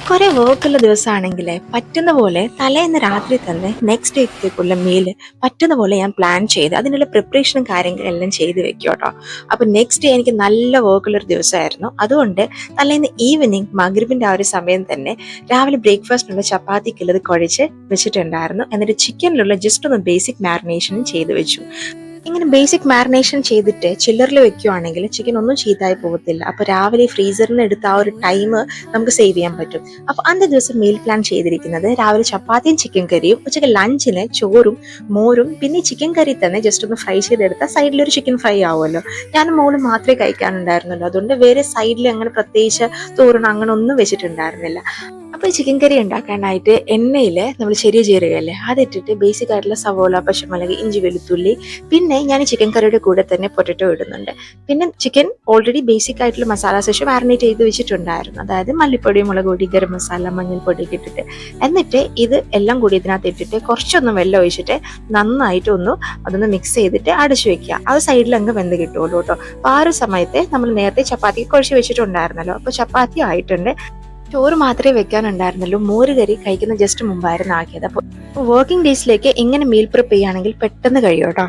കുറെ വർക്കുള്ള ദിവസമാണെങ്കിൽ പറ്റുന്ന പോലെ തലേന്ന് രാത്രി തന്നെ നെക്സ്റ്റ് ഡേറ്റത്തേക്കുള്ള മീല് പറ്റുന്ന പോലെ ഞാൻ പ്ലാൻ ചെയ്ത് അതിനുള്ള പ്രിപ്പറേഷനും കാര്യങ്ങളും എല്ലാം ചെയ്ത് വെക്കും കേട്ടോ. അപ്പൊ നെക്സ്റ്റ് ഡേ എനിക്ക് നല്ല വർക്കുള്ള ഒരു ദിവസമായിരുന്നു. അതുകൊണ്ട് തലേന്ന് ഈവനിങ് മഗ്രിബിന്റെ ആ ഒരു സമയം തന്നെ രാവിലെ ബ്രേക്ക്ഫാസ്റ്റിനുള്ള ചപ്പാത്തിക്കുള്ളത് കുഴച്ച് വെച്ചിട്ടുണ്ടായിരുന്നു. എന്നിട്ട് ചിക്കനിലുള്ള ജസ്റ്റ് ഒന്ന് ബേസിക് മാരിനേഷനും ചെയ്ത് വെച്ചു. ഇങ്ങനെ ബേസിക് മാരിനേഷൻ ചെയ്തിട്ട് ചില്ലറിൽ വെക്കുകയാണെങ്കിൽ ചിക്കൻ ഒന്നും ചീത്തായി പോകത്തില്ല. അപ്പൊ രാവിലെ ഫ്രീസറിൽ നിന്ന് എടുത്ത ആ ഒരു ടൈം നമുക്ക് സേവ് ചെയ്യാൻ പറ്റും. അപ്പൊ അന്നത്തെ ദിവസം മീൽ പ്ലാൻ ചെയ്തിരിക്കുന്നത് രാവിലെ ചപ്പാത്തിയും ചിക്കൻ കറിയും, ഉച്ചയ്ക്ക് ലഞ്ചിന് ചോറും മോരും, പിന്നെ ചിക്കൻ കറി തന്നെ ജസ്റ്റ് ഒന്ന് ഫ്രൈ ചെയ്തെടുത്താൽ സൈഡിൽ ഒരു ചിക്കൻ ഫ്രൈ ആവുമല്ലോ. ഞാനും മോളും മാത്രമേ കഴിക്കാനുണ്ടായിരുന്നുള്ളൂ. അതുകൊണ്ട് വേറെ സൈഡിൽ അങ്ങനെ പ്രത്യേകിച്ച് തോരണം അങ്ങനെ ഒന്നും വെച്ചിട്ടുണ്ടായിരുന്നില്ല. അപ്പൊ ഈ ചിക്കൻ കറി ഉണ്ടാക്കാനായിട്ട് എണ്ണയിൽ നമ്മൾ ചെറിയ ജീരകല്ലേ അതിട്ടിട്ട് ബേസിക് ആയിട്ടുള്ള സവോള, പച്ചമുളക്, ഇഞ്ചി, വെളുത്തുള്ളി, പിന്നെ ഞാൻ ചിക്കൻ കറിയുടെ കൂടെ തന്നെ പൊട്ടറ്റോ ഇടുന്നുണ്ട്. പിന്നെ ചിക്കൻ ഓൾറെഡി ബേസിക് ആയിട്ടുള്ള മസാല സെഷൻ മാരിനേറ്റ് ചെയ്ത് വെച്ചിട്ടുണ്ടായിരുന്നു. അതായത് മല്ലിപ്പൊടി, മുളക് പൊടി, ഗരം മസാല, മഞ്ഞൾപ്പൊടി ഒക്കെ ഇട്ടിട്ട്, എന്നിട്ട് ഇത് എല്ലാം കൂടി ഇതിനകത്ത് ഇട്ടിട്ട് കുറച്ചൊന്ന് വെള്ളം ഒഴിച്ചിട്ട് നന്നായിട്ട് അതൊന്ന് മിക്സ് ചെയ്തിട്ട് അടച്ചു വെക്കുക. അത് സൈഡിൽ അങ്ങ് വെന്ത് കിട്ടുമല്ലോ കേട്ടോ. അപ്പൊ ആ ഒരു സമയത്ത് നമ്മൾ നേരത്തെ ചപ്പാത്തി കുഴച്ച് വെച്ചിട്ടുണ്ടായിരുന്നല്ലോ. അപ്പൊ ചപ്പാത്തി ആയിട്ടുണ്ട്. ചോറ് മാത്രമേ വെക്കാനുണ്ടായിരുന്നുള്ളൂ. മോര് കറി കഴിക്കുന്ന ജസ്റ്റ് മുമ്പായിരുന്നു ആക്കിയത്. അപ്പോൾ വർക്കിംഗ് ഡേയ്സിലേക്ക് ഇങ്ങനെ മീൽ പ്രിപ്പ് ചെയ്യുകയാണെങ്കിൽ പെട്ടെന്ന് കഴിയും കേട്ടോ.